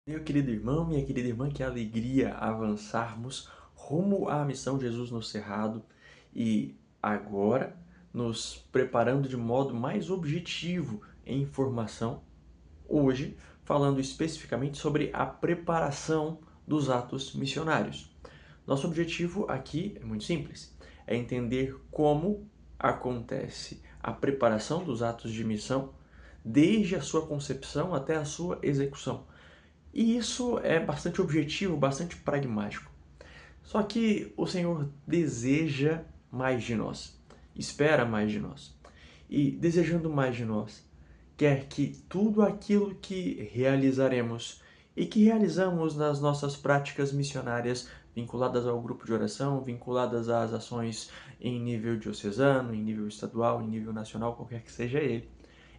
Meu querido irmão, minha querida irmã, que alegria avançarmos rumo à missão Jesus no Cerrado e agora nos preparando de modo mais objetivo em formação, hoje falando especificamente sobre a preparação dos atos missionários. Nosso objetivo aqui é muito simples, é entender como acontece a preparação dos atos de missão desde a sua concepção até a sua execução. E isso é bastante objetivo, bastante pragmático. Só que o Senhor deseja mais de nós, espera mais de nós. E desejando mais de nós, quer que tudo aquilo que realizaremos e que realizamos nas nossas práticas missionárias, vinculadas ao grupo de oração, vinculadas às ações em nível diocesano, em nível estadual, em nível nacional, qualquer que seja ele,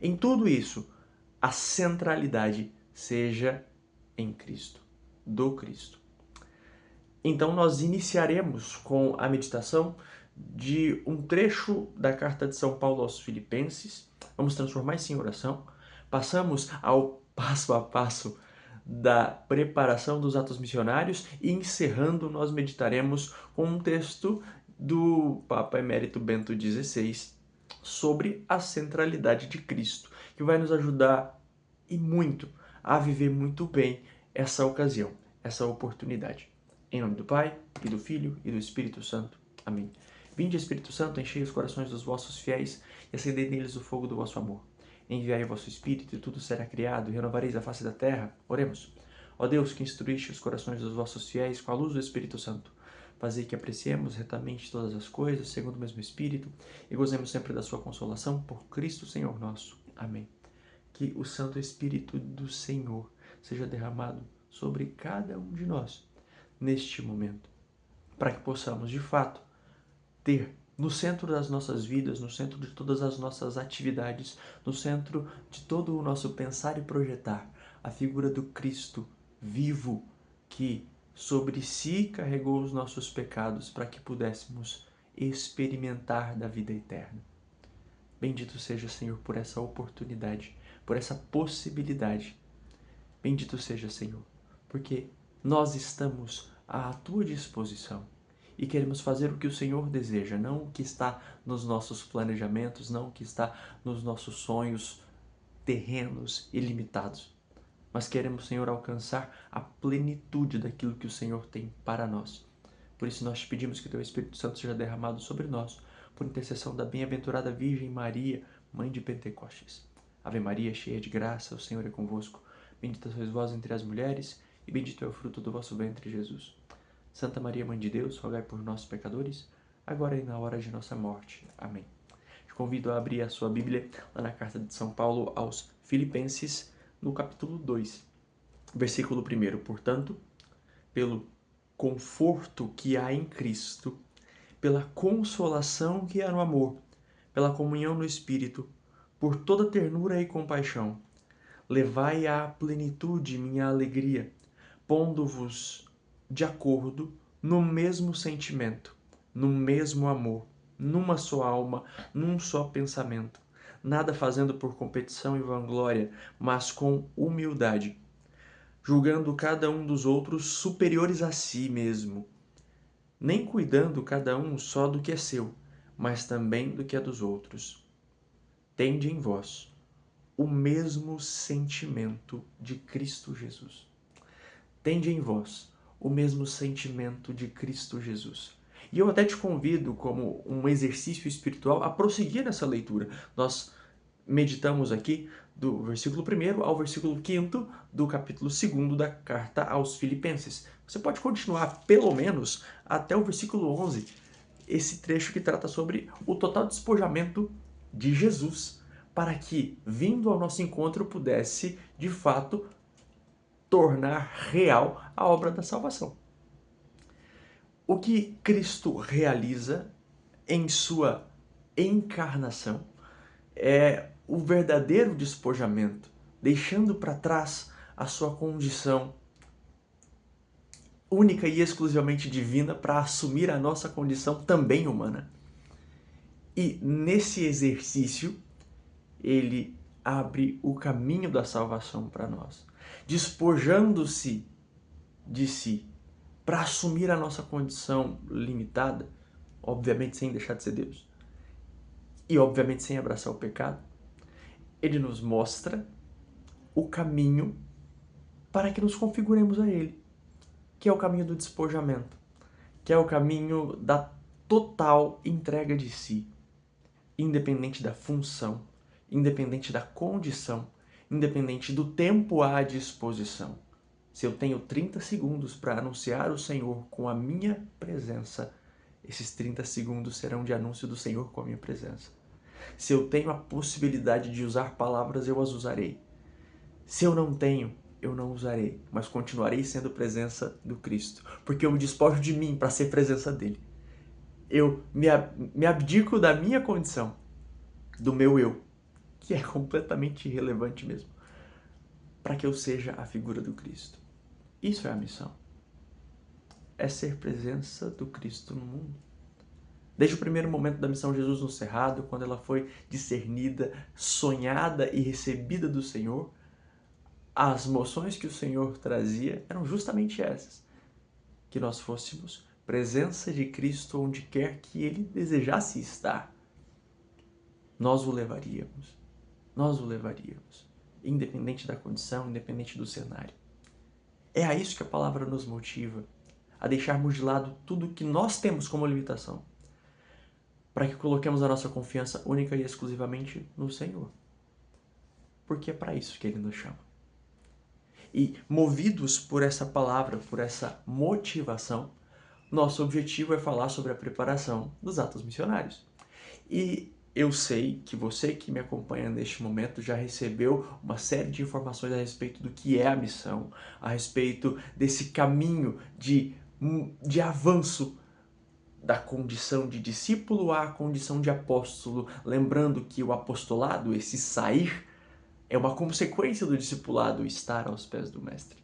em tudo isso, a centralidade seja em Cristo, do Cristo. Então nós iniciaremos com a meditação de um trecho da carta de São Paulo aos Filipenses. Vamos transformar isso em oração. Passamos ao passo a passo da preparação dos atos missionários e encerrando nós meditaremos com um texto do Papa Emérito Bento XVI sobre a centralidade de Cristo, que vai nos ajudar e muito a viver muito bem essa ocasião, essa oportunidade. Em nome do Pai, e do Filho, e do Espírito Santo. Amém. Vinde, Espírito Santo, enchei os corações dos vossos fiéis e acendei neles o fogo do vosso amor. Enviai o vosso Espírito, e tudo será criado, e renovareis a face da terra. Oremos. Ó Deus, que instruíste os corações dos vossos fiéis com a luz do Espírito Santo, fazei que apreciemos retamente todas as coisas, segundo o mesmo Espírito, e gozemos sempre da sua consolação, por Cristo Senhor nosso. Amém. Que o Santo Espírito do Senhor seja derramado sobre cada um de nós neste momento, para que possamos, de fato, ter no centro das nossas vidas, no centro de todas as nossas atividades, no centro de todo o nosso pensar e projetar, a figura do Cristo vivo que sobre si carregou os nossos pecados para que pudéssemos experimentar da vida eterna. Bendito seja, Senhor, por essa oportunidade, por essa possibilidade. Bendito seja, Senhor, porque nós estamos à tua disposição e queremos fazer o que o Senhor deseja, não o que está nos nossos planejamentos, não o que está nos nossos sonhos terrenos e limitados, mas queremos, Senhor, alcançar a plenitude daquilo que o Senhor tem para nós. Por isso nós te pedimos que o teu Espírito Santo seja derramado sobre nós, por intercessão da bem-aventurada Virgem Maria, Mãe de Pentecostes. Ave Maria, cheia de graça, o Senhor é convosco. Bendita sois vós entre as mulheres, e bendito é o fruto do vosso ventre, Jesus. Santa Maria, Mãe de Deus, rogai por nós, pecadores, agora e na hora de nossa morte. Amém. Te convido a abrir a sua Bíblia lá na carta de São Paulo aos Filipenses, no capítulo 2, versículo 1. Portanto, pelo conforto que há em Cristo, pela consolação que há no amor, pela comunhão no Espírito, por toda ternura e compaixão, levai à plenitude minha alegria, pondo-vos de acordo no mesmo sentimento, no mesmo amor, numa só alma, num só pensamento, nada fazendo por competição e vanglória, mas com humildade, julgando cada um dos outros superiores a si mesmo, nem cuidando cada um só do que é seu, mas também do que é dos outros. Tende em vós o mesmo sentimento de Cristo Jesus. Tende em vós o mesmo sentimento de Cristo Jesus. E eu até te convido, como um exercício espiritual, a prosseguir nessa leitura. Nós meditamos aqui do versículo 1 ao versículo 5 do capítulo 2 da carta aos Filipenses. Você pode continuar, pelo menos, até o versículo 11, esse trecho que trata sobre o total despojamento de Jesus, para que, vindo ao nosso encontro, pudesse, de fato, tornar real a obra da salvação. O que Cristo realiza em sua encarnação é o verdadeiro despojamento, deixando para trás a sua condição única e exclusivamente divina para assumir a nossa condição também humana. E nesse exercício, ele abre o caminho da salvação para nós. despojando-se de si para assumir a nossa condição limitada, obviamente sem deixar de ser Deus, e obviamente sem abraçar o pecado, ele nos mostra o caminho para que nos configuremos a ele, que é o caminho do despojamento, que é o caminho da total entrega de si, independente da função, independente da condição, independente do tempo à disposição. Se eu tenho 30 segundos para anunciar o Senhor com a minha presença, esses 30 segundos serão de anúncio do Senhor com a minha presença. Se eu tenho a possibilidade de usar palavras, eu as usarei. Se eu não tenho, eu não usarei, mas continuarei sendo presença do Cristo, porque eu me despojo de mim para ser presença dele. Eu me abdico da minha condição, do meu eu, que é completamente irrelevante mesmo, para que eu seja a figura do Cristo. Isso é a missão. É ser presença do Cristo no mundo. Desde o primeiro momento da missão Jesus no Cerrado, quando ela foi discernida, sonhada e recebida do Senhor, as moções que o Senhor trazia eram justamente essas. Que nós fôssemos presença de Cristo onde quer que Ele desejasse estar. Nós o levaríamos. Nós o levaríamos. Independente da condição, independente do cenário. É a isso que a palavra nos motiva. A deixarmos de lado tudo que nós temos como limitação. Para que coloquemos a nossa confiança única e exclusivamente no Senhor. Porque é para isso que Ele nos chama. E movidos por essa palavra, por essa motivação, nosso objetivo é falar sobre a preparação dos atos missionários. E eu sei que você que me acompanha neste momento já recebeu uma série de informações a respeito do que é a missão, a respeito desse caminho de avanço da condição de discípulo à condição de apóstolo, lembrando que o apostolado, esse sair, é uma consequência do discipulado, estar aos pés do Mestre.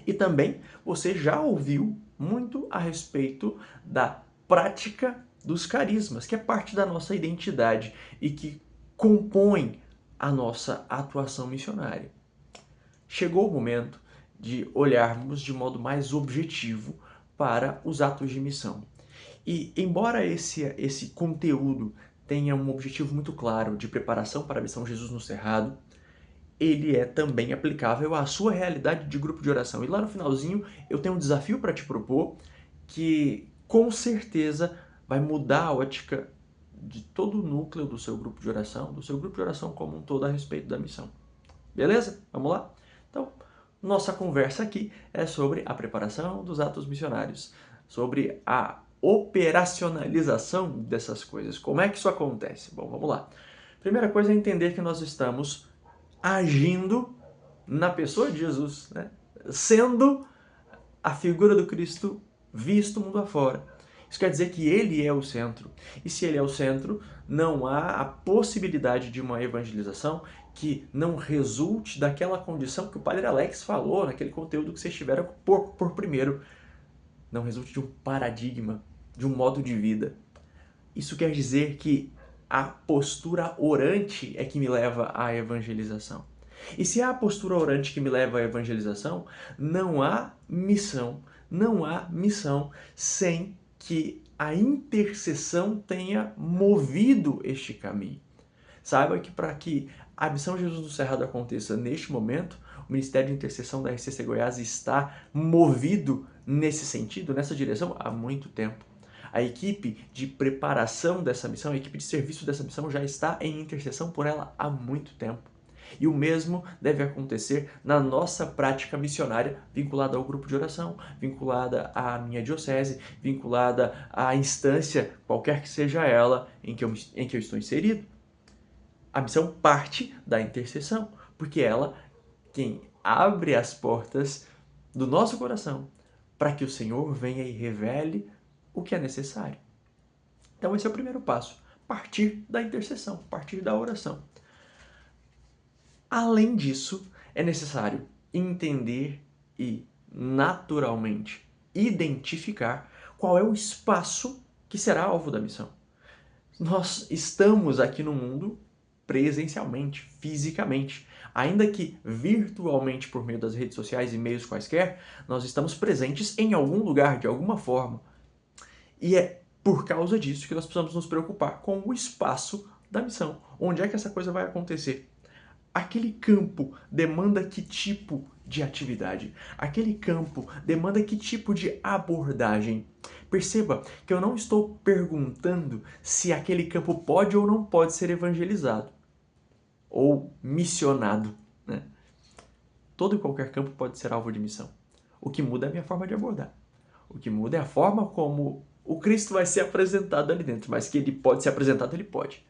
E também você já ouviu muito a respeito da prática dos carismas, que é parte da nossa identidade e que compõe a nossa atuação missionária. Chegou o momento de olharmos de modo mais objetivo para os atos de missão. E embora esse conteúdo tenha um objetivo muito claro de preparação para a missão Jesus no Cerrado, ele é também aplicável à sua realidade de grupo de oração. E lá no finalzinho eu tenho um desafio para te propor que com certeza vai mudar a ótica de todo o núcleo do seu grupo de oração como um todo a respeito da missão. Beleza? Vamos lá? Então, nossa conversa aqui é sobre a preparação dos atos missionários, sobre a operacionalização dessas coisas. Como é que isso acontece? Bom, vamos lá. Primeira coisa é entender que nós estamos agindo na pessoa de Jesus, né? Sendo a figura do Cristo visto mundo afora. Isso quer dizer que ele é o centro. E se ele é o centro, não há a possibilidade de uma evangelização que não resulte daquela condição que o Padre Alex falou naquele conteúdo que vocês tiveram por primeiro. Não resulte de um paradigma, de um modo de vida. Isso quer dizer que a postura orante é que me leva à evangelização. E se é a postura orante que me leva à evangelização, não há missão sem que a intercessão tenha movido este caminho. Saiba que para que a missão Jesus no Cerrado aconteça neste momento, o Ministério de Intercessão da RCC Goiás está movido nesse sentido, nessa direção, há muito tempo. A equipe de preparação dessa missão, a equipe de serviço dessa missão já está em intercessão por ela há muito tempo. E o mesmo deve acontecer na nossa prática missionária vinculada ao grupo de oração, vinculada à minha diocese, vinculada à instância, qualquer que seja ela, em que eu estou inserido. A missão parte da intercessão, porque ela quem abre as portas do nosso coração para que o Senhor venha e revele o que é necessário. Então esse é o primeiro passo, partir da intercessão, partir da oração. Além disso, é necessário entender e, naturalmente, identificar qual é o espaço que será alvo da missão. Nós estamos aqui no mundo presencialmente, fisicamente. Ainda que virtualmente por meio das redes sociais e meios quaisquer, nós estamos presentes em algum lugar, de alguma forma. E é por causa disso que nós precisamos nos preocupar com o espaço da missão. Onde é que essa coisa vai acontecer? Aquele campo demanda que tipo de atividade? Aquele campo demanda que tipo de abordagem? Perceba que eu não estou perguntando se aquele campo pode ou não pode ser evangelizado ou missionado, né? Todo e qualquer campo pode ser alvo de missão. O que muda é a minha forma de abordar. O que muda é a forma como o Cristo vai ser apresentado ali dentro, mas que ele pode ser apresentado, ele pode.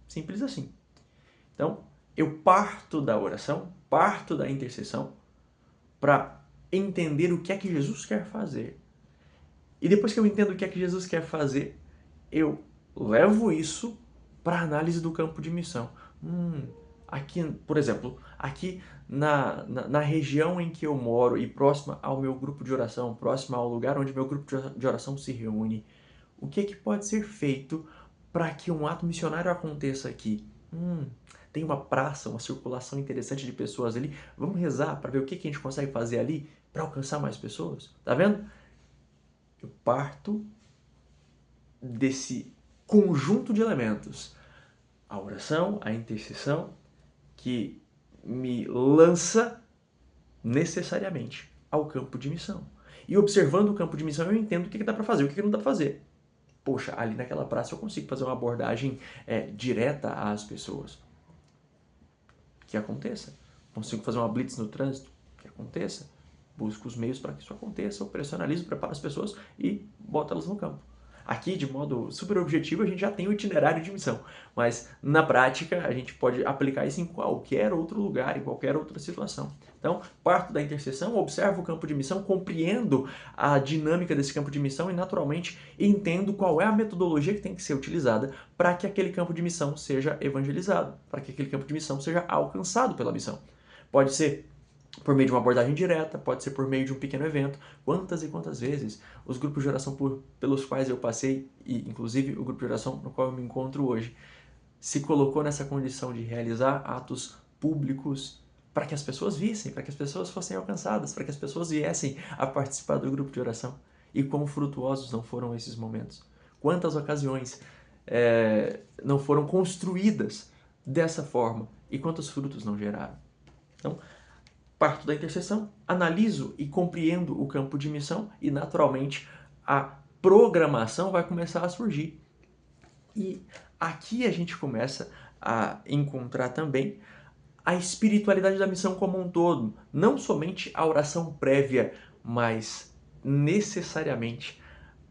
Simples assim. Então, eu parto da oração, parto da intercessão para entender o que é que Jesus quer fazer. E depois que eu entendo o que é que Jesus quer fazer, eu levo isso para a análise do campo de missão. Aqui, por exemplo, aqui na região em que eu moro e próxima ao meu grupo de oração, próxima ao lugar onde meu grupo de oração se reúne, o que é que pode ser feito para que um ato missionário aconteça aqui? Tem uma praça, uma circulação interessante de pessoas ali. Vamos rezar para ver o que a gente consegue fazer ali para alcançar mais pessoas. Tá vendo? Eu parto desse conjunto de elementos. A oração, a intercessão, que me lança necessariamente ao campo de missão. E observando o campo de missão, eu entendo o que dá para fazer, o que não dá para fazer. Poxa, ali naquela praça eu consigo fazer uma abordagem direta às pessoas. Que aconteça. Consigo fazer uma blitz no trânsito? Que aconteça. Busco os meios para que isso aconteça, eu personalizo, preparo as pessoas e boto elas no campo. Aqui, de modo super objetivo, a gente já tem o itinerário de missão, mas na prática a gente pode aplicar isso em qualquer outro lugar, em qualquer outra situação. Então, parto da intercessão, observo o campo de missão, compreendo a dinâmica desse campo de missão e, naturalmente, entendo qual é a metodologia que tem que ser utilizada para que aquele campo de missão seja evangelizado, para que aquele campo de missão seja alcançado pela missão. Pode ser por meio de uma abordagem direta, pode ser por meio de um pequeno evento. Quantas e quantas vezes os grupos de oração pelos quais eu passei, e inclusive o grupo de oração no qual eu me encontro hoje, se colocou nessa condição de realizar atos públicos para que as pessoas vissem, para que as pessoas fossem alcançadas, para que as pessoas viessem a participar do grupo de oração. E quão frutuosos não foram esses momentos. Quantas ocasiões não foram construídas dessa forma e quantos frutos não geraram. Então, parto da intercessão, analiso e compreendo o campo de missão e, naturalmente, a programação vai começar a surgir. E aqui a gente começa a encontrar também a espiritualidade da missão como um todo. Não somente a oração prévia, mas necessariamente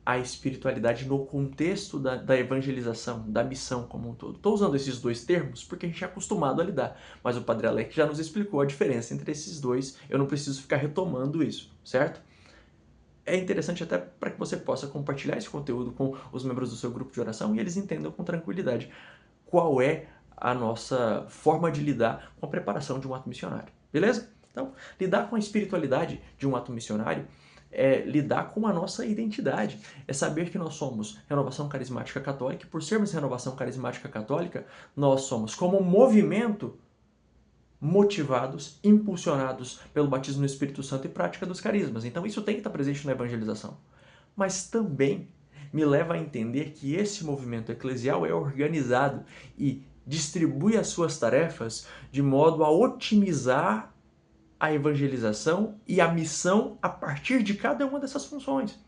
a espiritualidade no contexto da evangelização, da missão como um todo. Estou usando esses dois termos porque a gente é acostumado a lidar, mas o Padre Alex já nos explicou a diferença entre esses dois, eu não preciso ficar retomando isso, certo? É interessante até para que você possa compartilhar esse conteúdo com os membros do seu grupo de oração e eles entendam com tranquilidade qual é a nossa forma de lidar com a preparação de um ato missionário, beleza? Então, lidar com a espiritualidade de um ato missionário é lidar com a nossa identidade, é saber que nós somos Renovação Carismática Católica e por sermos Renovação Carismática Católica, nós somos como movimento motivados, impulsionados pelo batismo no Espírito Santo e prática dos carismas. Então isso tem que estar presente na evangelização. Mas também me leva a entender que esse movimento eclesial é organizado e distribui as suas tarefas de modo a otimizar a evangelização e a missão a partir de cada uma dessas funções.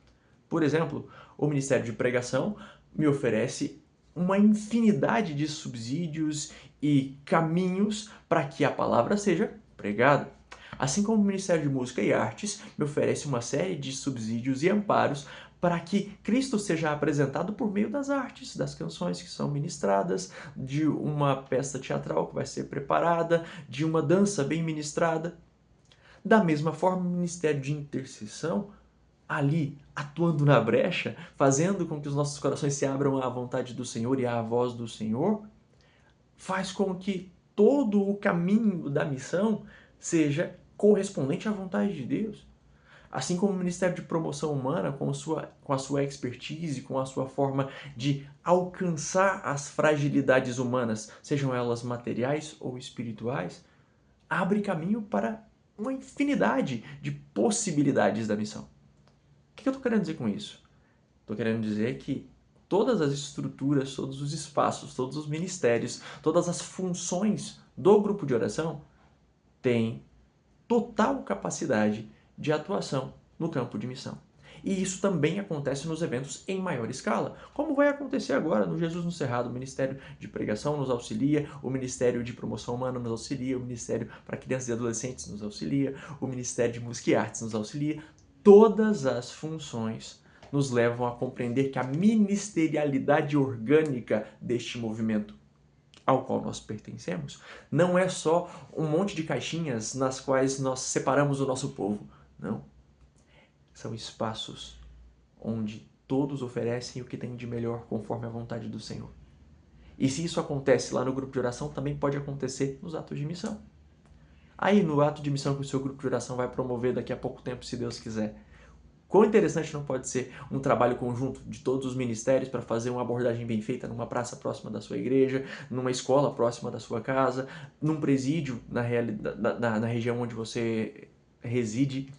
Por exemplo, o Ministério de Pregação me oferece uma infinidade de subsídios e caminhos para que a palavra seja pregada. Assim como o Ministério de Música e Artes me oferece uma série de subsídios e amparos para que Cristo seja apresentado por meio das artes, das canções que são ministradas, de uma peça teatral que vai ser preparada, de uma dança bem ministrada. Da mesma forma, o Ministério de Intercessão, ali, atuando na brecha, fazendo com que os nossos corações se abram à vontade do Senhor e à voz do Senhor, faz com que todo o caminho da missão seja correspondente à vontade de Deus. Assim como o Ministério de Promoção Humana, com a sua expertise, com a sua forma de alcançar as fragilidades humanas, sejam elas materiais ou espirituais, abre caminho para uma infinidade de possibilidades da missão. O que eu estou querendo dizer com isso? Estou querendo dizer que todas as estruturas, todos os espaços, todos os ministérios, todas as funções do grupo de oração têm total capacidade de atuação no campo de missão. E isso também acontece nos eventos em maior escala, como vai acontecer agora no Jesus no Cerrado. O Ministério de Pregação nos auxilia, o Ministério de Promoção Humana nos auxilia, o Ministério para Crianças e Adolescentes nos auxilia, o Ministério de Música e Artes nos auxilia. Todas as funções nos levam a compreender que a ministerialidade orgânica deste movimento ao qual nós pertencemos não é só um monte de caixinhas nas quais nós separamos o nosso povo. Não. São espaços onde todos oferecem o que tem de melhor conforme a vontade do Senhor. E se isso acontece lá no grupo de oração, também pode acontecer nos atos de missão. Aí no ato de missão que o seu grupo de oração vai promover daqui a pouco tempo, se Deus quiser. Quão interessante não pode ser um trabalho conjunto de todos os ministérios para fazer uma abordagem bem feita numa praça próxima da sua igreja, numa escola próxima da sua casa, num presídio na região onde você reside.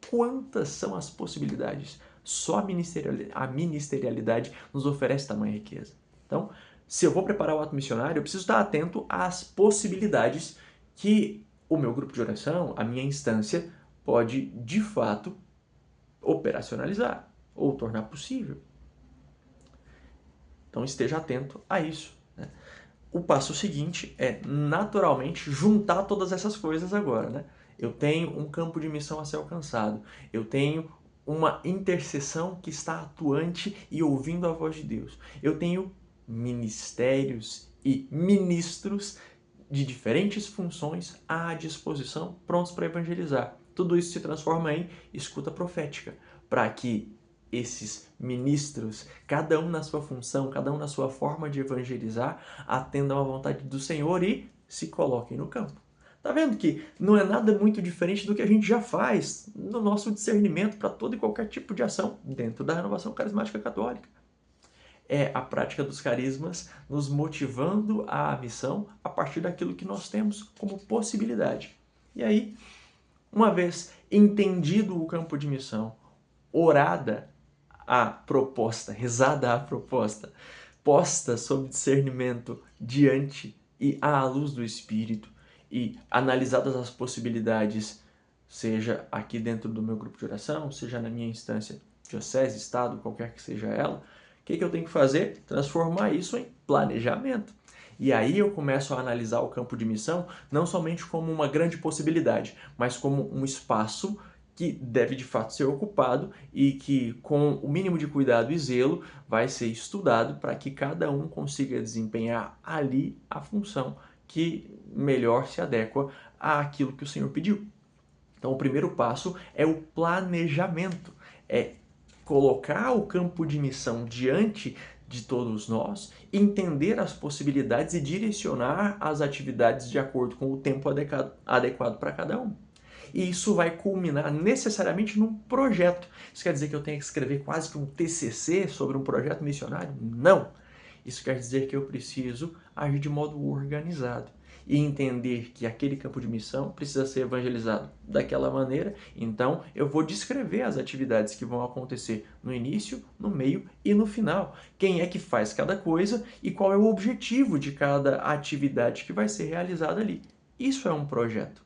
Quantas são as possibilidades? Só a ministerialidade nos oferece tamanha riqueza. Então, se eu vou preparar o ato missionário, eu preciso estar atento às possibilidades que o meu grupo de oração, a minha instância, pode, de fato, operacionalizar ou tornar possível. Então, esteja atento a isso. Né? O passo seguinte é, naturalmente, juntar todas essas coisas agora, né? Eu tenho um campo de missão a ser alcançado. Eu tenho uma intercessão que está atuante e ouvindo a voz de Deus. Eu tenho ministérios e ministros de diferentes funções à disposição, prontos para evangelizar. Tudo isso se transforma em escuta profética, para que esses ministros, cada um na sua função, cada um na sua forma de evangelizar, atendam à vontade do Senhor e se coloquem no campo. Tá vendo que não é nada muito diferente do que a gente já faz no nosso discernimento para todo e qualquer tipo de ação dentro da renovação carismática católica? É a prática dos carismas nos motivando à missão a partir daquilo que nós temos como possibilidade. E aí, uma vez entendido o campo de missão, orada a proposta, rezada a proposta, posta sob discernimento diante e à luz do Espírito, e analisadas as possibilidades, seja aqui dentro do meu grupo de oração, seja na minha instância diocese, estado, qualquer que seja ela, o que eu tenho que fazer? Transformar isso em planejamento. E aí eu começo a analisar o campo de missão não somente como uma grande possibilidade, mas como um espaço que deve de fato ser ocupado e que, com o mínimo de cuidado e zelo, vai ser estudado para que cada um consiga desempenhar ali a função que melhor se adequa àquilo que o Senhor pediu. Então, o primeiro passo é o planejamento, é colocar o campo de missão diante de todos nós, entender as possibilidades e direcionar as atividades de acordo com o tempo adequado para cada um. E isso vai culminar necessariamente num projeto. Isso quer dizer que eu tenho que escrever quase que um TCC sobre um projeto missionário? Não! Isso quer dizer que eu preciso agir de modo organizado e entender que aquele campo de missão precisa ser evangelizado daquela maneira. Então, eu vou descrever as atividades que vão acontecer no início, no meio e no final. Quem é que faz cada coisa e qual é o objetivo de cada atividade que vai ser realizada ali. Isso é um projeto.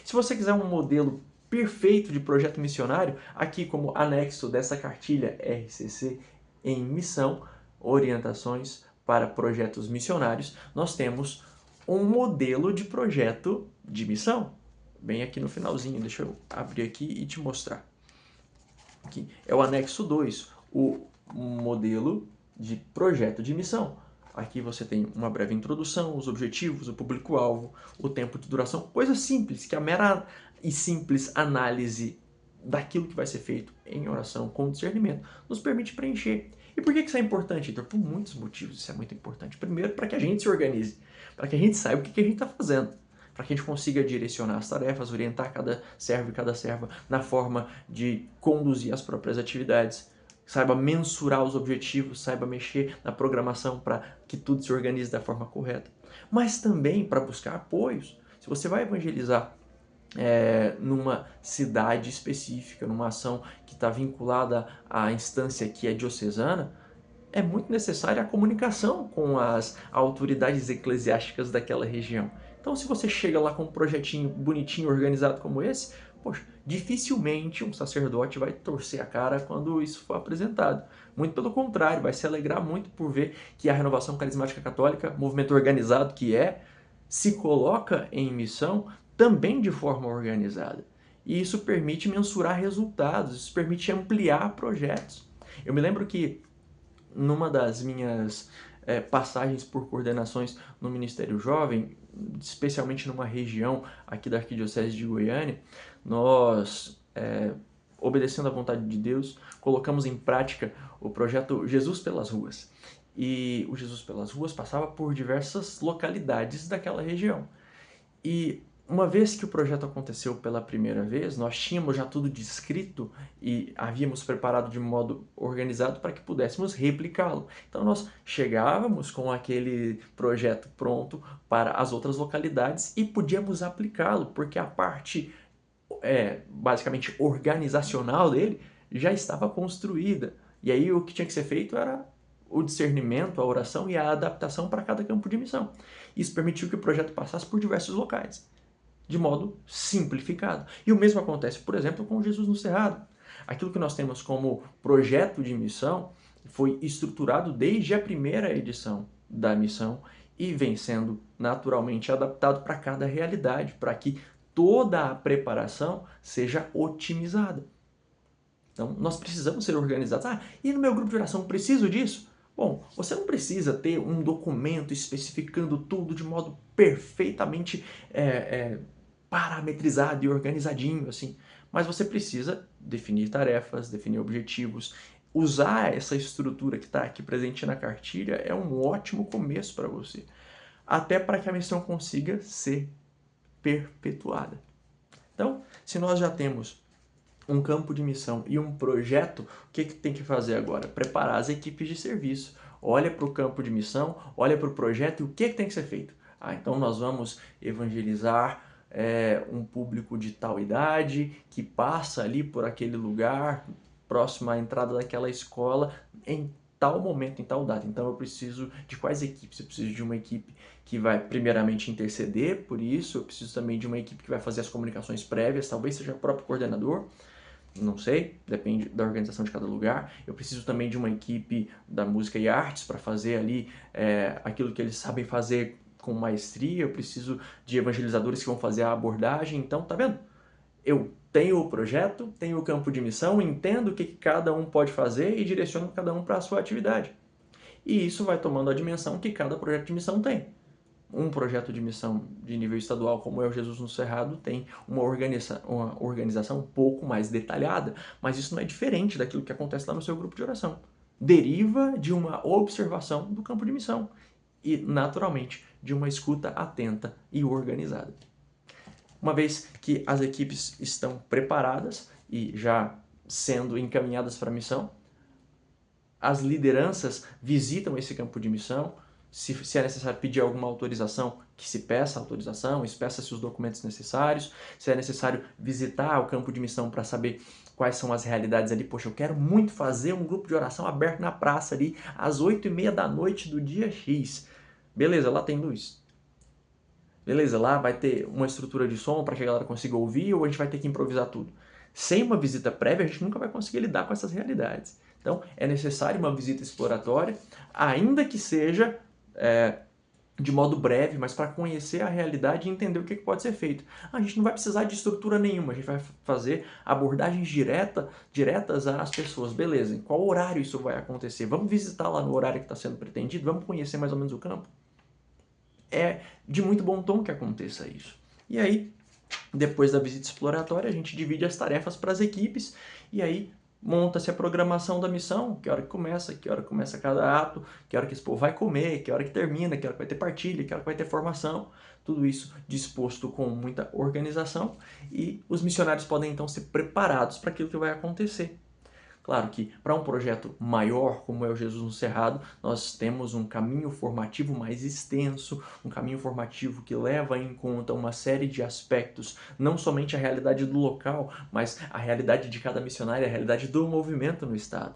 Se você quiser um modelo perfeito de projeto missionário, aqui como anexo dessa cartilha RCC em missão, orientações para projetos missionários, nós temos um modelo de projeto de missão. Bem aqui no finalzinho, deixa eu abrir aqui e te mostrar. Aqui é o anexo 2, o modelo de projeto de missão. Aqui você tem uma breve introdução, os objetivos, o público-alvo, o tempo de duração, coisas simples, que a mera e simples análise daquilo que vai ser feito em oração com discernimento nos permite preencher. E por que isso é importante, Heitor? Por muitos motivos isso é muito importante. Primeiro, para que a gente se organize, para que a gente saiba o que a gente está fazendo, para que a gente consiga direcionar as tarefas, orientar cada servo e cada serva na forma de conduzir as próprias atividades, saiba mensurar os objetivos, saiba mexer na programação para que tudo se organize da forma correta. Mas também para buscar apoios. Se Se você vai evangelizar numa cidade específica, numa ação que está vinculada à instância que é diocesana, é muito necessária a comunicação com as autoridades eclesiásticas daquela região. Então, se você chega lá com um projetinho bonitinho, organizado como esse, poxa, dificilmente um sacerdote vai torcer a cara quando isso for apresentado. Muito pelo contrário, vai se alegrar muito por ver que a Renovação Carismática Católica, movimento organizado que é, se coloca em missão também de forma organizada. E isso permite mensurar resultados, isso permite ampliar projetos. Eu me lembro que numa das minhas passagens por coordenações no Ministério Jovem, especialmente numa região aqui da Arquidiocese de Goiânia, nós, obedecendo à vontade de Deus, colocamos em prática o projeto Jesus pelas Ruas. E o Jesus pelas Ruas passava por diversas localidades daquela região. E uma vez que o projeto aconteceu pela primeira vez, nós tínhamos já tudo descrito e havíamos preparado de modo organizado para que pudéssemos replicá-lo. Então nós chegávamos com aquele projeto pronto para as outras localidades e podíamos aplicá-lo, porque a parte basicamente organizacional dele já estava construída. E aí o que tinha que ser feito era o discernimento, a oração e a adaptação para cada campo de missão. Isso permitiu que o projeto passasse por diversos locais, de modo simplificado. E o mesmo acontece, por exemplo, com Jesus no Cerrado. Aquilo que nós temos como projeto de missão foi estruturado desde a primeira edição da missão e vem sendo naturalmente adaptado para cada realidade, para que toda a preparação seja otimizada. Então, nós precisamos ser organizados. E no meu grupo de oração preciso disso? Bom, você não precisa ter um documento especificando tudo de modo perfeitamente parametrizado e organizadinho, assim. Mas você precisa definir tarefas, definir objetivos. Usar essa estrutura que está aqui presente na cartilha é um ótimo começo para você. Até para que a missão consiga ser perpetuada. Então, se nós já temos um campo de missão e um projeto, o que tem que fazer agora? Preparar as equipes de serviço. Olha para o campo de missão, olha para o projeto e o que tem que ser feito? Então nós vamos evangelizar um público de tal idade que passa ali por aquele lugar, próximo à entrada daquela escola, em tal momento, em tal data. Então eu preciso de quais equipes? Eu preciso de uma equipe que vai primeiramente interceder por isso, eu preciso também de uma equipe que vai fazer as comunicações prévias, talvez seja o próprio coordenador, não sei, depende da organização de cada lugar. Eu preciso também de uma equipe da música e artes para fazer ali aquilo que eles sabem fazer com maestria. Eu preciso de evangelizadores que vão fazer a abordagem. Então, tá vendo? Eu tenho o projeto, tenho o campo de missão, entendo o que cada um pode fazer e direciono cada um para a sua atividade. E isso vai tomando a dimensão que cada projeto de missão tem. Um projeto de missão de nível estadual como é o Jesus no Cerrado tem uma organização um pouco mais detalhada, mas isso não é diferente daquilo que acontece lá no seu grupo de oração. Deriva de uma observação do campo de missão e, naturalmente, de uma escuta atenta e organizada. Uma vez que as equipes estão preparadas e já sendo encaminhadas para a missão, as lideranças visitam esse campo de missão. Se é necessário pedir alguma autorização, que se peça autorização, peça-se os documentos necessários. Se é necessário visitar o campo de missão para saber quais são as realidades ali. Poxa, eu quero muito fazer um grupo de oração aberto na praça ali, às 8h30 da noite do dia X. Beleza, lá tem luz. Beleza, lá vai ter uma estrutura de som para que a galera consiga ouvir, ou a gente vai ter que improvisar tudo. Sem uma visita prévia, a gente nunca vai conseguir lidar com essas realidades. Então, é necessário uma visita exploratória, ainda que seja de modo breve, mas para conhecer a realidade e entender o que pode ser feito. A gente não vai precisar de estrutura nenhuma, a gente vai fazer abordagens diretas às pessoas. Beleza, em qual horário isso vai acontecer? Vamos visitar lá no horário que está sendo pretendido? Vamos conhecer mais ou menos o campo? É de muito bom tom que aconteça isso. E aí, depois da visita exploratória, a gente divide as tarefas para as equipes e aí monta-se a programação da missão, que hora que começa cada ato, que hora que esse povo vai comer, que hora que termina, que hora que vai ter partilha, que hora que vai ter formação, tudo isso disposto com muita organização e os missionários podem então ser preparados para aquilo que vai acontecer. Claro que para um projeto maior, como é o Jesus no Cerrado, nós temos um caminho formativo mais extenso, um caminho formativo que leva em conta uma série de aspectos, não somente a realidade do local, mas a realidade de cada missionário, a realidade do movimento no estado.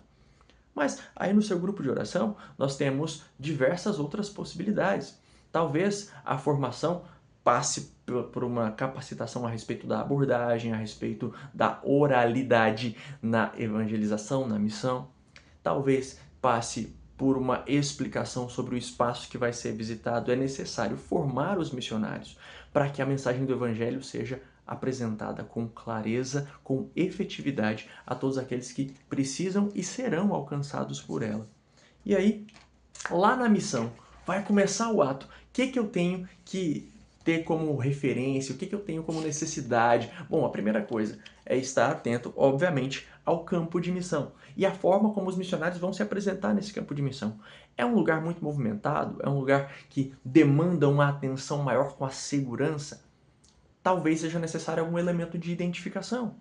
Mas aí no seu grupo de oração, nós temos diversas outras possibilidades. Talvez a formação passe por uma capacitação a respeito da abordagem, a respeito da oralidade na evangelização, na missão. Talvez passe por uma explicação sobre o espaço que vai ser visitado. É necessário formar os missionários para que a mensagem do evangelho seja apresentada com clareza, com efetividade a todos aqueles que precisam e serão alcançados por ela. E aí, lá na missão, vai começar o ato. O que eu tenho que ter como referência? O que eu tenho como necessidade? Bom, a primeira coisa é estar atento, obviamente, ao campo de missão e a forma como os missionários vão se apresentar nesse campo de missão. É um lugar muito movimentado, é um lugar que demanda uma atenção maior com a segurança. Talvez seja necessário algum elemento de identificação,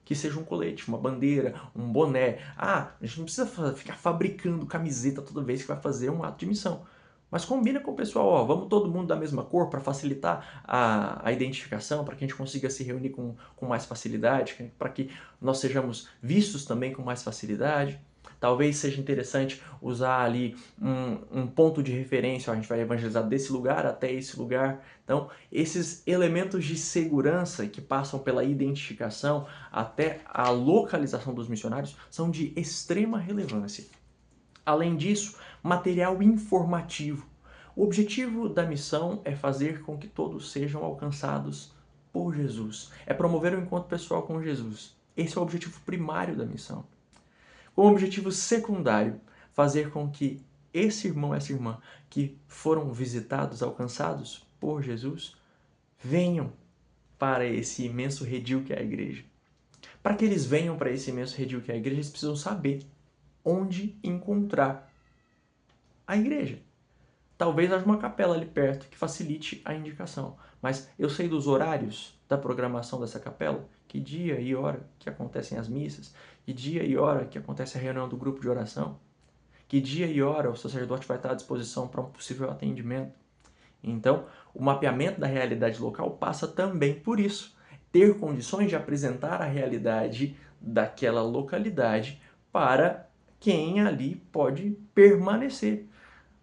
que seja um colete, uma bandeira, um boné. Ah, a gente não precisa ficar fabricando camiseta toda vez que vai fazer um ato de missão. Mas combina com o pessoal, ó, vamos todo mundo da mesma cor para facilitar a identificação, para que a gente consiga se reunir com mais facilidade, para que nós sejamos vistos também com mais facilidade. Talvez seja interessante usar ali um ponto de referência, ó, a gente vai evangelizar desse lugar até esse lugar. Então, esses elementos de segurança que passam pela identificação até a localização dos missionários são de extrema relevância. Além disso, material informativo. O objetivo da missão é fazer com que todos sejam alcançados por Jesus. É promover o encontro pessoal com Jesus. Esse é o objetivo primário da missão. Como objetivo secundário, fazer com que esse irmão, essa irmã que foram visitados, alcançados por Jesus, venham para esse imenso redil que é a igreja. Para que eles venham para esse imenso redil que é a igreja, eles precisam saber onde encontrar a igreja. Talvez haja uma capela ali perto que facilite a indicação, mas eu sei dos horários da programação dessa capela, que dia e hora que acontecem as missas, que dia e hora que acontece a reunião do grupo de oração, que dia e hora o sacerdote vai estar à disposição para um possível atendimento. Então, o mapeamento da realidade local passa também por isso, ter condições de apresentar a realidade daquela localidade para quem ali pode permanecer.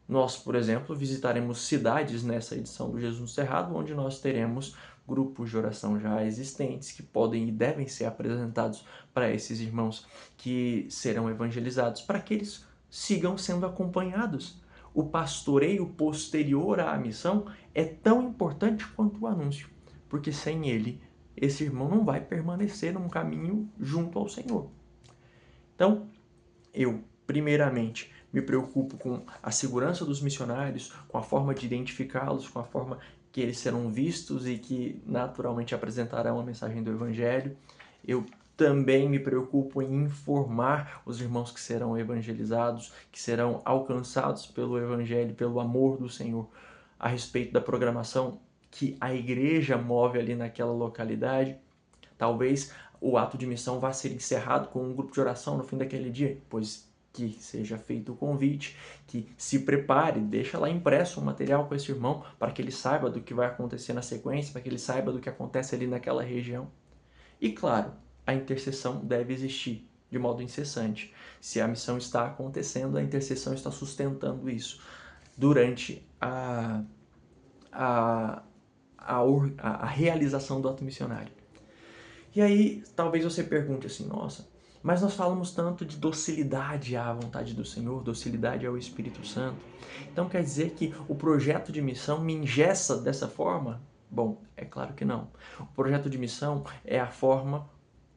Nós, por exemplo, visitaremos cidades nessa edição do Jesus no Cerrado, onde nós teremos grupos de oração já existentes que podem e devem ser apresentados para esses irmãos que serão evangelizados, para que eles sigam sendo acompanhados. O pastoreio posterior à missão é tão importante quanto o anúncio, porque sem ele, esse irmão não vai permanecer num caminho junto ao Senhor. Então, eu, primeiramente, me preocupo com a segurança dos missionários, com a forma de identificá-los, com a forma que eles serão vistos e que naturalmente apresentarão a mensagem do Evangelho. Eu também me preocupo em informar os irmãos que serão evangelizados, que serão alcançados pelo Evangelho, pelo amor do Senhor, a respeito da programação que a igreja move ali naquela localidade. Talvez o ato de missão vá ser encerrado com um grupo de oração no fim daquele dia, pois que seja feito o convite, que se prepare, deixa lá impresso um material com esse irmão para que ele saiba do que vai acontecer na sequência, para que ele saiba do que acontece ali naquela região. E claro, a intercessão deve existir de modo incessante. Se a missão está acontecendo, a intercessão está sustentando isso durante a realização do ato missionário. E aí, talvez você pergunte assim, nossa, mas nós falamos tanto de docilidade à vontade do Senhor, docilidade ao Espírito Santo. Então quer dizer que o projeto de missão me engessa dessa forma? Bom, é claro que não. O projeto de missão é a forma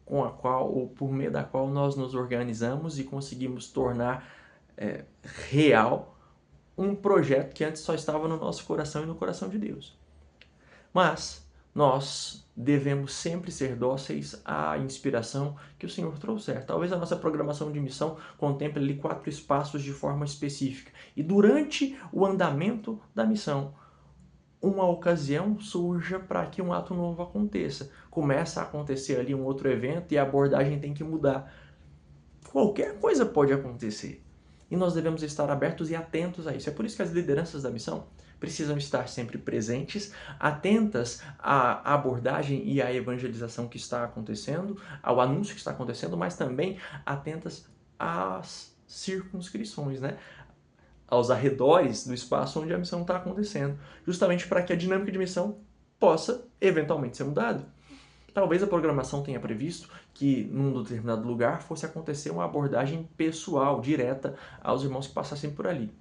com a qual, ou por meio da qual nós nos organizamos e conseguimos tornar real um projeto que antes só estava no nosso coração e no coração de Deus. Mas nós devemos sempre ser dóceis à inspiração que o Senhor trouxer. Talvez a nossa programação de missão contemple ali 4 espaços de forma específica. E durante o andamento da missão, uma ocasião surja para que um ato novo aconteça. Começa a acontecer ali um outro evento e a abordagem tem que mudar. Qualquer coisa pode acontecer. E nós devemos estar abertos e atentos a isso. É por isso que as lideranças da missão precisam estar sempre presentes, atentas à abordagem e à evangelização que está acontecendo, ao anúncio que está acontecendo, mas também atentas às circunscrições, né? Aos arredores do espaço onde a missão está acontecendo, justamente para que a dinâmica de missão possa eventualmente ser mudada. Talvez a programação tenha previsto que num determinado lugar fosse acontecer uma abordagem pessoal, direta, aos irmãos que passassem por ali.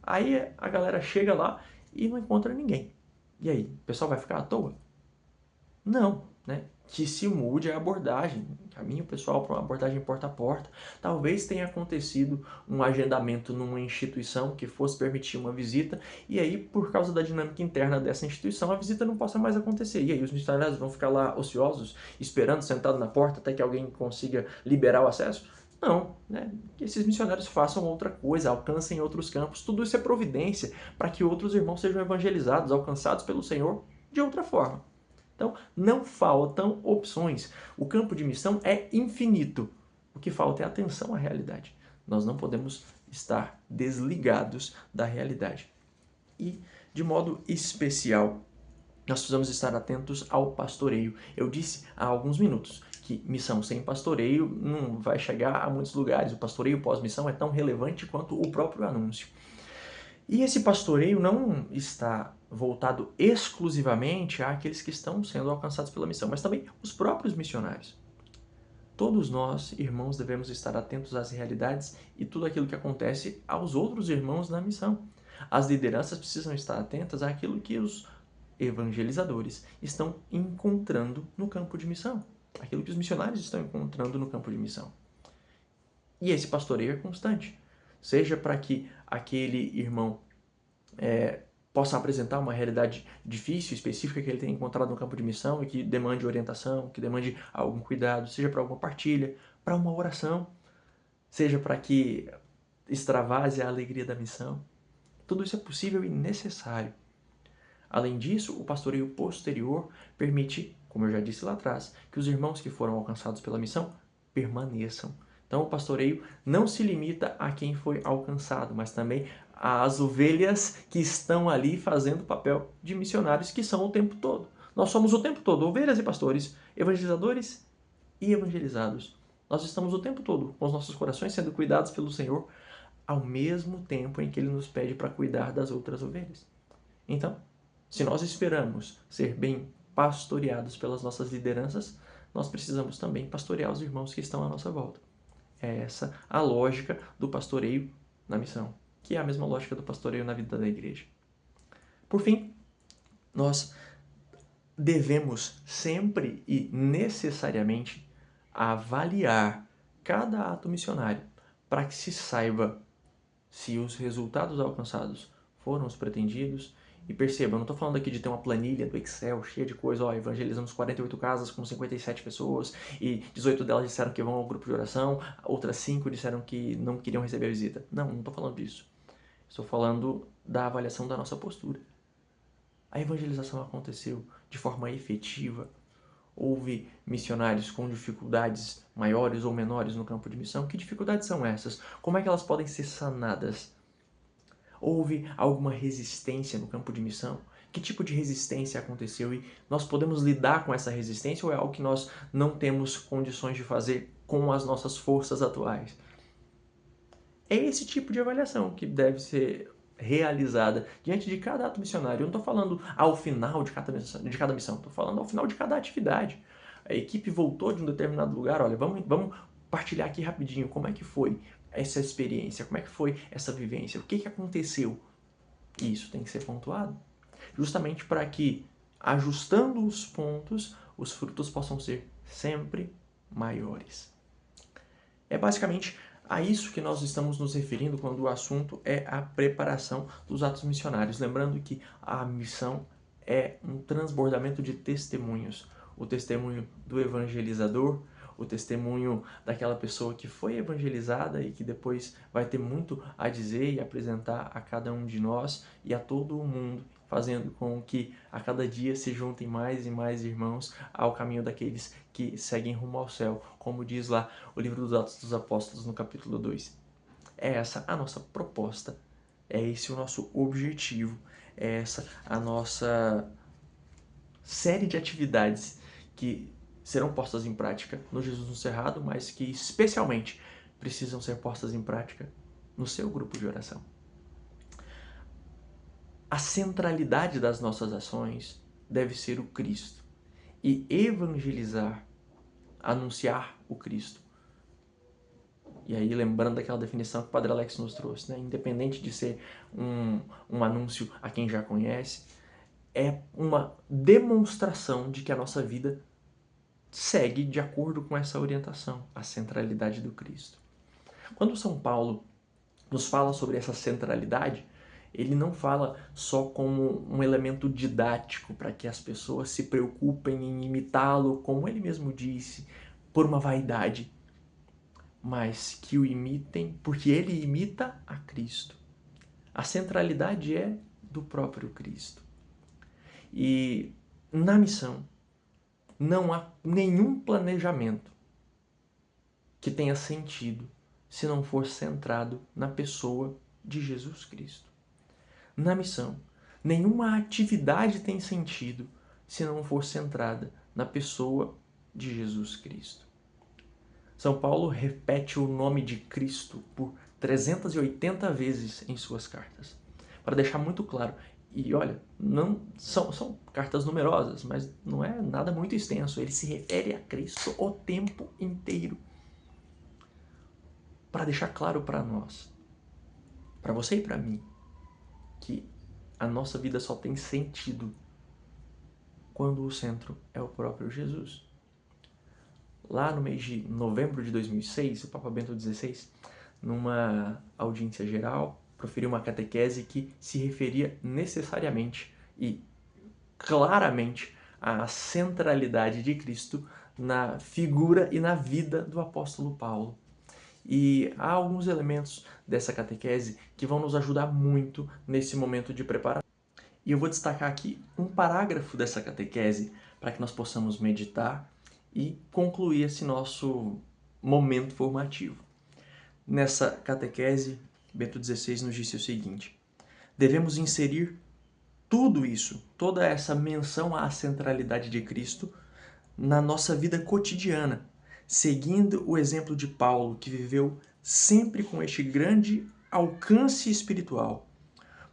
Aí a galera chega lá e não encontra ninguém. E aí, o pessoal vai ficar à toa? Não, né? Que se mude a abordagem, caminhe o pessoal para uma abordagem porta a porta. Talvez tenha acontecido um agendamento numa instituição que fosse permitir uma visita, e aí, por causa da dinâmica interna dessa instituição, a visita não possa mais acontecer. E aí os missionários vão ficar lá ociosos, esperando, sentado na porta, até que alguém consiga liberar o acesso? Não, né? Que esses missionários façam outra coisa, alcancem outros campos. Tudo isso é providência para que outros irmãos sejam evangelizados, alcançados pelo Senhor de outra forma. Então, não faltam opções. O campo de missão é infinito. O que falta é atenção à realidade. Nós não podemos estar desligados da realidade. E, de modo especial, nós precisamos estar atentos ao pastoreio. Eu disse há alguns minutos que missão sem pastoreio não vai chegar a muitos lugares. O pastoreio pós-missão é tão relevante quanto o próprio anúncio. E esse pastoreio não está voltado exclusivamente àqueles que estão sendo alcançados pela missão, mas também os próprios missionários. Todos nós, irmãos, devemos estar atentos às realidades e tudo aquilo que acontece aos outros irmãos na missão. As lideranças precisam estar atentas àquilo que os evangelizadores estão encontrando no campo de missão, aquilo que os missionários estão encontrando no campo de missão. E esse pastoreio é constante, seja para que aquele irmão possa apresentar uma realidade difícil, específica que ele tenha encontrado no campo de missão e que demande orientação, que demande algum cuidado, seja para alguma partilha, para uma oração, seja para que extravase a alegria da missão. Tudo isso é possível e necessário. Além disso, o pastoreio posterior permite, como eu já disse lá atrás, que os irmãos que foram alcançados pela missão permaneçam. Então, o pastoreio não se limita a quem foi alcançado, mas também às ovelhas que estão ali fazendo o papel de missionários, que são o tempo todo. Nós somos o tempo todo ovelhas e pastores, evangelizadores e evangelizados. Nós estamos o tempo todo com os nossos corações sendo cuidados pelo Senhor, ao mesmo tempo em que Ele nos pede para cuidar das outras ovelhas. Então, se nós esperamos ser bem pastoreados pelas nossas lideranças, nós precisamos também pastorear os irmãos que estão à nossa volta. É essa a lógica do pastoreio na missão, que é a mesma lógica do pastoreio na vida da igreja. Por fim, nós devemos sempre e necessariamente avaliar cada ato missionário para que se saiba se os resultados alcançados foram os pretendidos. E perceba, eu não estou falando aqui de ter uma planilha do Excel cheia de coisa, evangelizamos 48 casas com 57 pessoas e 18 delas disseram que vão ao grupo de oração, outras 5 disseram que não queriam receber a visita. Não estou falando disso. Estou falando da avaliação da nossa postura. A evangelização aconteceu de forma efetiva? Houve missionários com dificuldades maiores ou menores no campo de missão? Que dificuldades são essas? Como é que elas podem ser sanadas? Houve alguma resistência no campo de missão? Que tipo de resistência aconteceu e nós podemos lidar com essa resistência ou é algo que nós não temos condições de fazer com as nossas forças atuais? É esse tipo de avaliação que deve ser realizada diante de cada ato missionário. Eu não estou falando ao final de cada missão, estou falando ao final de cada atividade. A equipe voltou de um determinado lugar, olha, vamos partilhar aqui rapidinho como é que foi essa experiência, como é que foi essa vivência, o que aconteceu. E isso tem que ser pontuado, justamente para que, ajustando os pontos, os frutos possam ser sempre maiores. É basicamente a isso que nós estamos nos referindo quando o assunto é a preparação dos atos missionários. Lembrando que a missão é um transbordamento de testemunhos. O testemunho do evangelizador, o testemunho daquela pessoa que foi evangelizada e que depois vai ter muito a dizer e apresentar a cada um de nós e a todo o mundo, fazendo com que a cada dia se juntem mais e mais irmãos ao caminho daqueles que seguem rumo ao céu, como diz lá o livro dos Atos dos Apóstolos no capítulo 2. É essa a nossa proposta, é esse o nosso objetivo, é essa a nossa série de atividades que serão postas em prática no Jesus no Cerrado, mas que especialmente precisam ser postas em prática no seu grupo de oração. A centralidade das nossas ações deve ser o Cristo e evangelizar, anunciar o Cristo. E aí, lembrando daquela definição que o Padre Alex nos trouxe, né? Independente de ser um anúncio a quem já conhece, é uma demonstração de que a nossa vida segue de acordo com essa orientação, a centralidade do Cristo. Quando São Paulo nos fala sobre essa centralidade, ele não fala só como um elemento didático para que as pessoas se preocupem em imitá-lo, como ele mesmo disse, por uma vaidade, mas que o imitem porque ele imita a Cristo. A centralidade é do próprio Cristo. E na missão não há nenhum planejamento que tenha sentido se não for centrado na pessoa de Jesus Cristo. Na missão, nenhuma atividade tem sentido se não for centrada na pessoa de Jesus Cristo. São Paulo repete o nome de Cristo por 380 vezes em suas cartas, para deixar muito claro. E olha, não são cartas numerosas, mas não é nada muito extenso. Ele se refere a Cristo o tempo inteiro, para deixar claro para nós, para você e para mim, que a nossa vida só tem sentido quando o centro é o próprio Jesus. Lá no mês de novembro de 2006, o Papa Bento XVI, numa audiência geral, proferiu uma catequese que se referia necessariamente e claramente à centralidade de Cristo na figura e na vida do apóstolo Paulo. E há alguns elementos dessa catequese que vão nos ajudar muito nesse momento de preparação. E eu vou destacar aqui um parágrafo dessa catequese para que nós possamos meditar e concluir esse nosso momento formativo. Nessa catequese, Bento XVI nos disse o seguinte: devemos inserir tudo isso, toda essa menção à centralidade de Cristo na nossa vida cotidiana, seguindo o exemplo de Paulo, que viveu sempre com este grande alcance espiritual.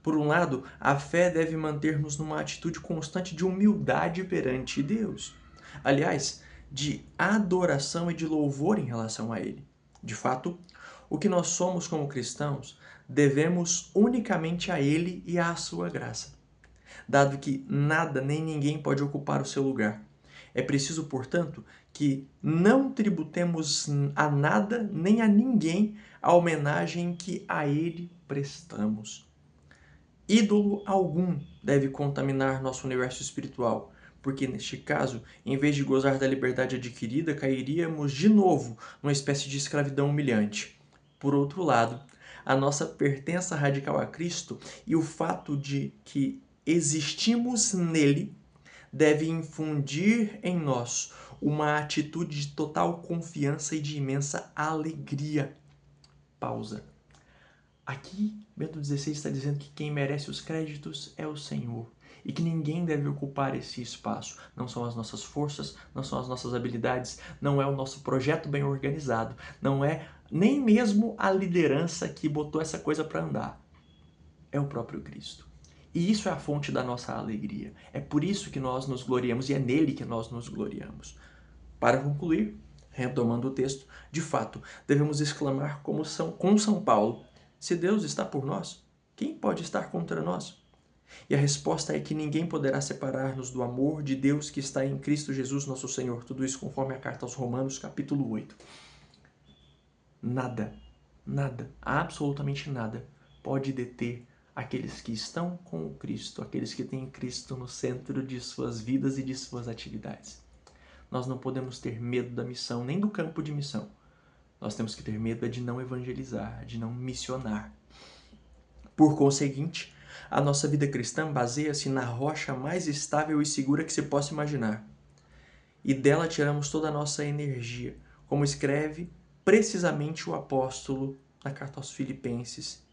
Por um lado, a fé deve manter-nos numa atitude constante de humildade perante Deus. Aliás, de adoração e de louvor em relação a Ele. De fato, o que nós somos como cristãos devemos unicamente a Ele e à sua graça, dado que nada nem ninguém pode ocupar o seu lugar. É preciso, portanto, que não tributemos a nada nem a ninguém a homenagem que a Ele prestamos. Ídolo algum deve contaminar nosso universo espiritual, porque neste caso, em vez de gozar da liberdade adquirida, cairíamos de novo numa espécie de escravidão humilhante. Por outro lado, a nossa pertença radical a Cristo e o fato de que existimos nele deve infundir em nós uma atitude de total confiança e de imensa alegria. Pausa. Aqui, Bento XVI está dizendo que quem merece os créditos é o Senhor e que ninguém deve ocupar esse espaço. Não são as nossas forças, não são as nossas habilidades, não é o nosso projeto bem organizado, não é nem mesmo a liderança que botou essa coisa para andar. É o próprio Cristo. E isso é a fonte da nossa alegria. É por isso que nós nos gloriamos e é nele que nós nos gloriamos. Para concluir, retomando o texto, de fato, devemos exclamar com São Paulo: se Deus está por nós, quem pode estar contra nós? E a resposta é que ninguém poderá separar-nos do amor de Deus que está em Cristo Jesus, nosso Senhor. Tudo isso conforme a carta aos Romanos, capítulo 8. Nada, absolutamente nada pode deter aqueles que estão com o Cristo, aqueles que têm Cristo no centro de suas vidas e de suas atividades. Nós não podemos ter medo da missão, nem do campo de missão. Nós temos que ter medo de não evangelizar, de não missionar. Por conseguinte, a nossa vida cristã baseia-se na rocha mais estável e segura que se possa imaginar. E dela tiramos toda a nossa energia, como escreve precisamente o apóstolo na carta aos Filipenses: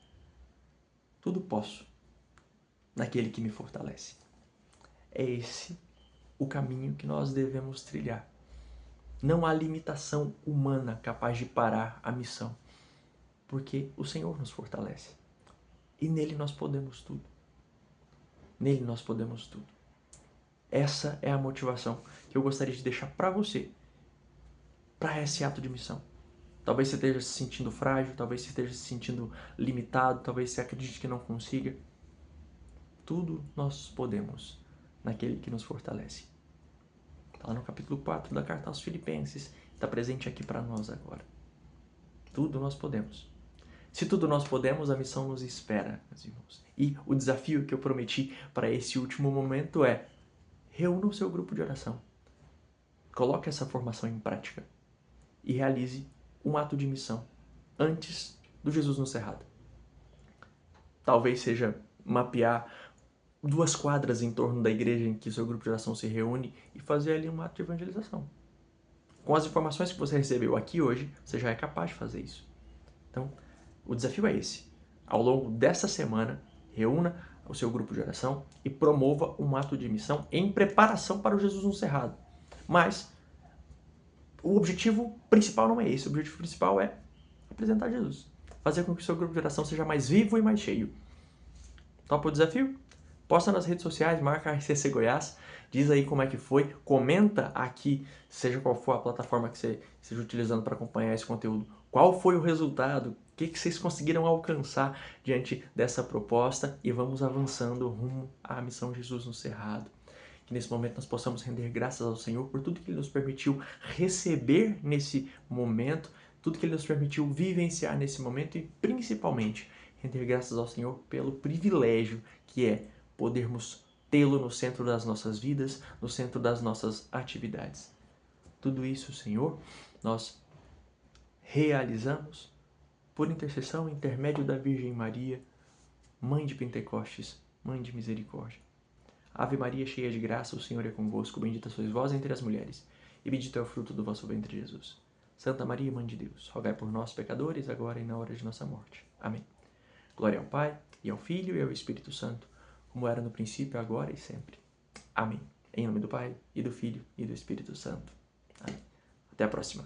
tudo posso naquele que me fortalece. É esse o caminho que nós devemos trilhar. Não há limitação humana capaz de parar a missão, porque o Senhor nos fortalece. E nele nós podemos tudo. Nele nós podemos tudo. Essa é a motivação que eu gostaria de deixar para você, para esse ato de missão. Talvez você esteja se sentindo frágil, talvez você esteja se sentindo limitado, talvez você acredite que não consiga. Tudo nós podemos naquele que nos fortalece. Está lá no capítulo 4 da carta aos Filipenses, está presente aqui para nós agora. Tudo nós podemos. Se tudo nós podemos, a missão nos espera, meus irmãos. E o desafio que eu prometi para esse último momento é: reúna o seu grupo de oração. Coloque essa formação em prática e realize um ato de missão antes do Jesus no Cerrado. Talvez seja mapear 2 quadras em torno da igreja em que o seu grupo de oração se reúne e fazer ali um ato de evangelização. Com as informações que você recebeu aqui hoje, você já é capaz de fazer isso. Então, o desafio é esse. Ao longo dessa semana, reúna o seu grupo de oração e promova um ato de missão em preparação para o Jesus no Cerrado. Mas o objetivo principal não é esse. O objetivo principal é apresentar Jesus. Fazer com que o seu grupo de oração seja mais vivo e mais cheio. Topa o desafio? Posta nas redes sociais, marca a RCC Goiás, diz aí como é que foi, comenta aqui, seja qual for a plataforma que você esteja utilizando para acompanhar esse conteúdo, qual foi o resultado, o que vocês conseguiram alcançar diante dessa proposta e vamos avançando rumo à missão Jesus no Cerrado. Que nesse momento nós possamos render graças ao Senhor por tudo que Ele nos permitiu receber nesse momento, tudo que Ele nos permitiu vivenciar nesse momento e principalmente render graças ao Senhor pelo privilégio que é podermos tê-lo no centro das nossas vidas, no centro das nossas atividades. Tudo isso, Senhor, nós realizamos por intercessão e intermédio da Virgem Maria, Mãe de Pentecostes, Mãe de Misericórdia. Ave Maria, cheia de graça, o Senhor é convosco, bendita sois vós entre as mulheres, e bendito é o fruto do vosso ventre, Jesus. Santa Maria, Mãe de Deus, rogai por nós, pecadores, agora e na hora de nossa morte. Amém. Glória ao Pai, e ao Filho, e ao Espírito Santo, como era no princípio, agora e sempre. Amém. Em nome do Pai, e do Filho, e do Espírito Santo. Amém. Até a próxima.